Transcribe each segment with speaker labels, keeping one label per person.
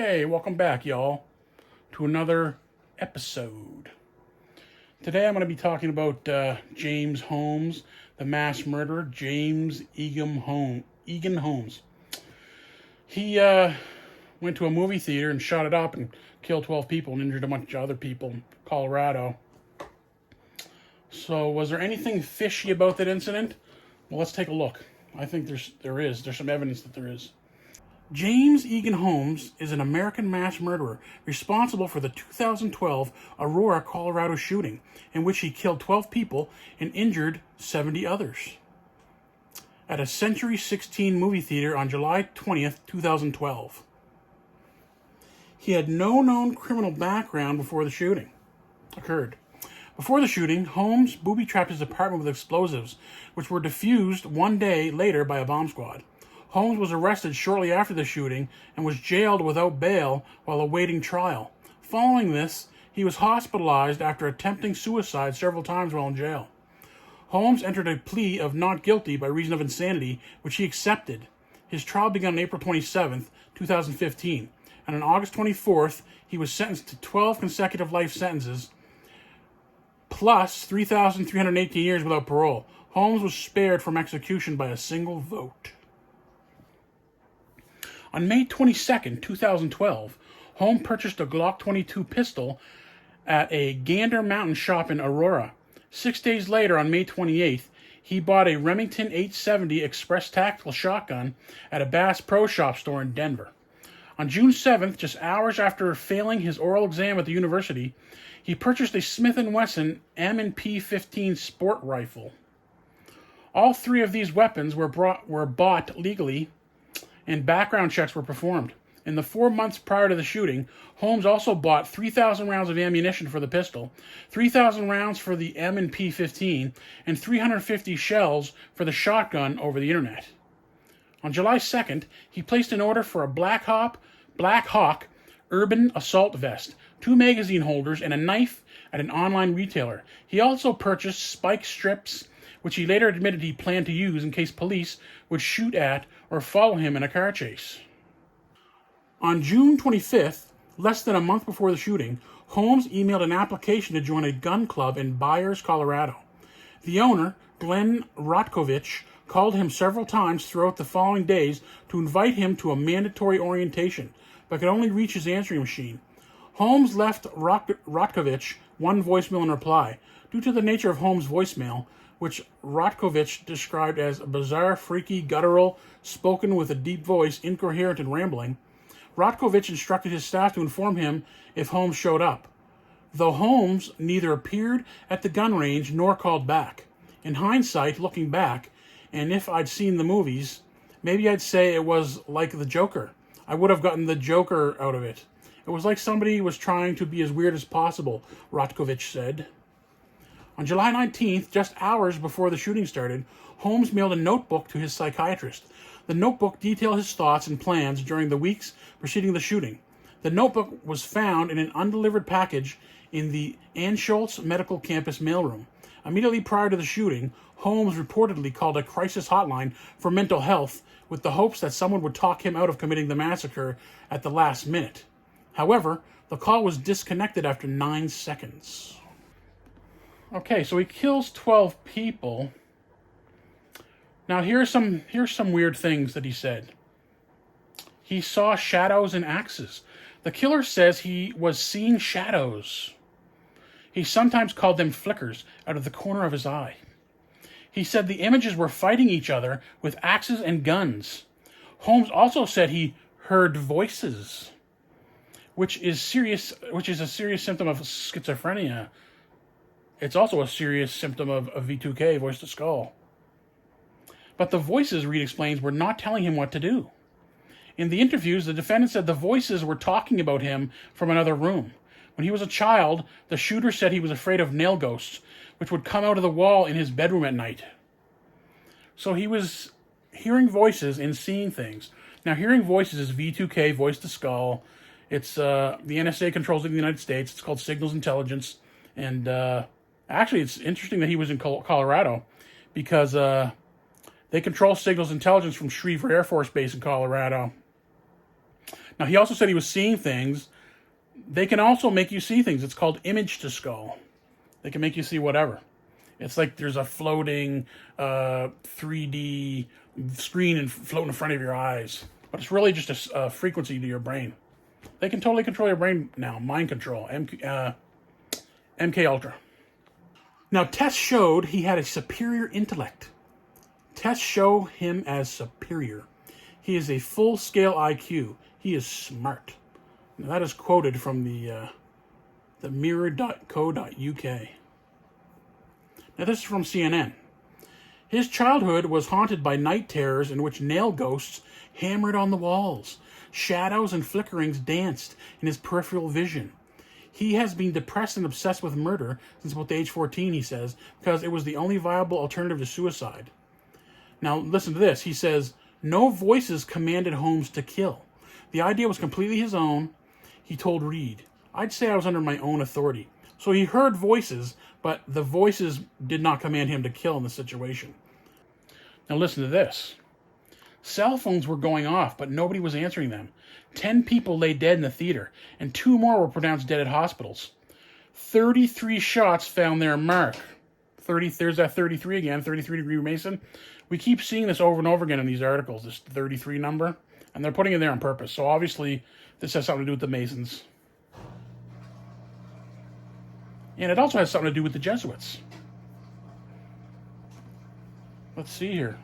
Speaker 1: Hey, welcome back, y'all, to another episode. Today I'm going to be talking about James Holmes, the mass murderer, James Egan Holmes. He went to a movie theater and shot it up and killed 12 people and injured a bunch of other people in Colorado. So was there anything fishy about that incident? Well, let's take a look. I think there's some evidence that there is. James Egan Holmes is an American mass murderer responsible for the 2012 Aurora Colorado shooting, in which he killed 12 people and injured 70 others at a Century 16 movie theater on July 20th, 2012. He had no known criminal background before the shooting occurred. Before the shooting, Holmes booby-trapped his apartment with explosives, which were defused one day later by a bomb squad. Holmes was arrested shortly after the shooting and was jailed without bail while awaiting trial. Following this, he was hospitalized after attempting suicide several times while in jail. Holmes entered a plea of not guilty by reason of insanity, which he accepted. His trial began on April 27, 2015, and on August 24th, he was sentenced to 12 consecutive life sentences, plus 3,318 years without parole. Holmes was spared from execution by a single vote. On May 22, 2012, Holmes purchased a Glock 22 pistol at a Gander Mountain shop in Aurora. 6 days later, on May 28th, he bought a Remington 870 Express Tactical shotgun at a Bass Pro Shop store in Denver. On June 7th, just hours after failing his oral exam at the university, he purchased a Smith & Wesson M&P 15 sport rifle. All three of these weapons were bought legally, and background checks were performed. In the 4 months prior to the shooting, Holmes also bought 3,000 rounds of ammunition for the pistol, 3,000 rounds for the M&P 15, and 350 shells for the shotgun over the internet. On July 2nd, he placed an order for a Black Hawk Urban Assault Vest, 2 magazine holders, and a knife at an online retailer. He also purchased spike strips, which he later admitted he planned to use in case police would shoot at or follow him in a car chase. On June 25th, less than a month before the shooting, Holmes emailed an application to join a gun club in Byers, Colorado. The owner, Glenn Rotkovich, called him several times throughout the following days to invite him to a mandatory orientation, but could only reach his answering machine. Holmes left Rotkovich one voicemail in reply. Due to the nature of Holmes' voicemail, which Rotkovich described as bizarre, freaky, guttural, spoken with a deep voice, incoherent and rambling, Rotkovich instructed his staff to inform him if Holmes showed up, though Holmes neither appeared at the gun range nor called back. In hindsight, looking back, and if I'd seen the movies, maybe I'd say it was like the Joker. I would have gotten the Joker out of it. It was like somebody was trying to be as weird as possible, Rotkovich said. On July 19th, just hours before the shooting started, Holmes mailed a notebook to his psychiatrist. The notebook detailed his thoughts and plans during the weeks preceding the shooting. The notebook was found in an undelivered package in the Anschutz Medical Campus mailroom. Immediately prior to the shooting, Holmes reportedly called a crisis hotline for mental health with the hopes that someone would talk him out of committing the massacre at the last minute. However, the call was disconnected after 9 seconds. Okay, so he kills 12 people. Now here's some weird things that he said. He saw shadows and axes. The killer says he was seeing shadows. He sometimes called them flickers out of the corner of his eye. He said the images were fighting each other with axes and guns. Holmes also said he heard voices, which is a serious symptom of schizophrenia. It's also a serious symptom of V2K, voice to skull. But the voices, Reed explains, were not telling him what to do. In the interviews, the defendant said the voices were talking about him from another room. When he was a child, the shooter said he was afraid of nail ghosts, which would come out of the wall in his bedroom at night. So he was hearing voices and seeing things. Now, hearing voices is V2K, voice to skull. It's the NSA controls it in the United States. It's called signals intelligence. And actually, it's interesting that he was in Colorado because they control signals intelligence from Schriever Air Force Base in Colorado. Now, he also said he was seeing things. They can also make you see things. It's called image to skull. They can make you see whatever. It's like there's a floating 3D screen floating in front of your eyes. But it's really just a frequency to your brain. They can totally control your brain now. Mind control. MK Ultra. Now, tests showed he had a superior intellect. Tests show him as superior. He is a full-scale IQ. He is smart. Now, that is quoted from the mirror.co.uk. Now, this is from CNN. His childhood was haunted by night terrors in which nail ghosts hammered on the walls. Shadows and flickerings danced in his peripheral vision. He has been depressed and obsessed with murder since about the age 14, he says, because it was the only viable alternative to suicide. Now, listen to this. He says, no voices commanded Holmes to kill. The idea was completely his own. He told Reed, I'd say I was under my own authority. So he heard voices, but the voices did not command him to kill in the situation. Now listen to this. Cell phones were going off, but nobody was answering them. 10 people lay dead in the theater, and 2 more were pronounced dead at hospitals. 33 shots found their mark. There's that 33 again, 33-degree Mason. We keep seeing this over and over again in these articles, this 33 number, and they're putting it there on purpose. So obviously, this has something to do with the Masons. And it also has something to do with the Jesuits. Let's see here.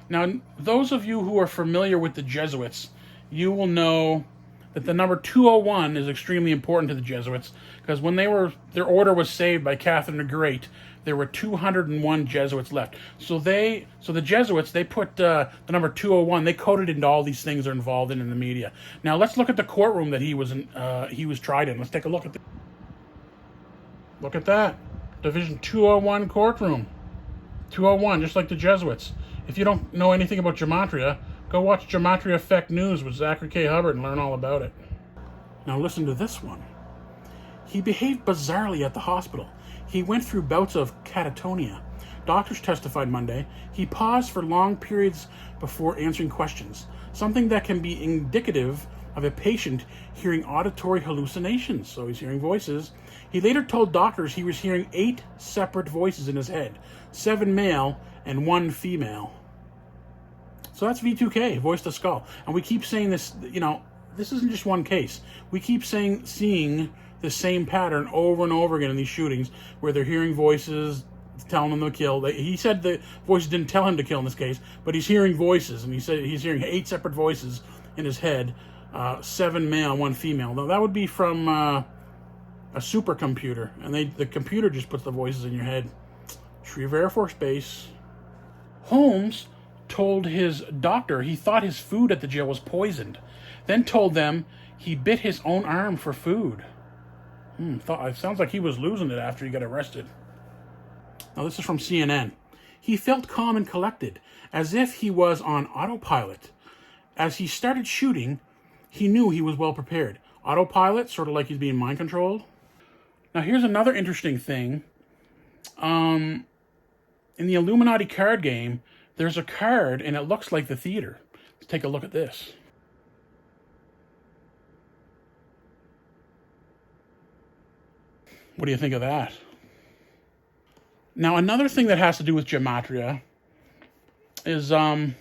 Speaker 1: Now, those of you who are familiar with the Jesuits, you will know that the number 201 is extremely important to the Jesuits, because when their order was saved by Catherine the Great, there were 201 Jesuits left. So the Jesuits, they put the number 201, they coded into all these things they're involved in the media. Now let's look at the courtroom that he was tried in. Let's take a look at look at that. Division 201 courtroom. 201, just like the Jesuits. If you don't know anything about gematria, go watch Gematria Effect News with Zachary K. Hubbard and learn all about it. Now listen to this one. He behaved bizarrely at the hospital. He went through bouts of catatonia. Doctors testified Monday. He paused for long periods before answering questions, something that can be indicative of a patient hearing auditory hallucinations. So he's hearing voices. He later told doctors he was hearing 8 separate voices in his head, 7 male and 1 female. So that's V2K, voice to skull. And we keep saying this, this isn't just one case. We keep seeing the same pattern over and over again in these shootings where they're hearing voices telling them to kill. He said the voices didn't tell him to kill in this case, but he's hearing voices, and he said he's hearing 8 separate voices in his head, 7 male, 1 female. Now, that would be from a supercomputer, and the computer just puts the voices in your head. Shreve Air Force Base. Holmes told his doctor he thought his food at the jail was poisoned, then told them he bit his own arm for food. It sounds like he was losing it after he got arrested. Now this is from CNN. He felt calm and collected, as if he was on autopilot. As he started shooting, he knew he was well prepared. Autopilot, sort of like he's being mind controlled. Now here's another interesting thing. In the Illuminati card game, there's a card and it looks like the theater. Let's take a look at this. What do you think of that? Now, another thing that has to do with gematria is, now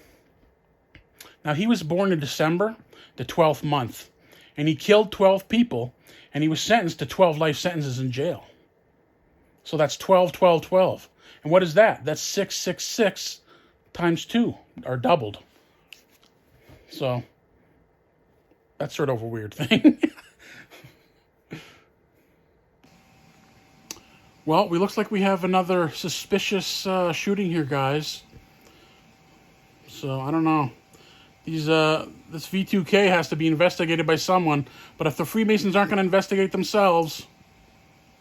Speaker 1: he was born in December, the 12th month, and he killed 12 people, and he was sentenced to 12 life sentences in jail. So that's 12, 12, 12. And what is that? That's 666 times 2, or doubled. So that's sort of a weird thing. Well, it looks like we have another suspicious shooting here, guys. So, I don't know. This V2K has to be investigated by someone. But if the Freemasons aren't going to investigate themselves...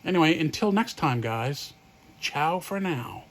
Speaker 1: Anyway, until next time, guys. Ciao for now.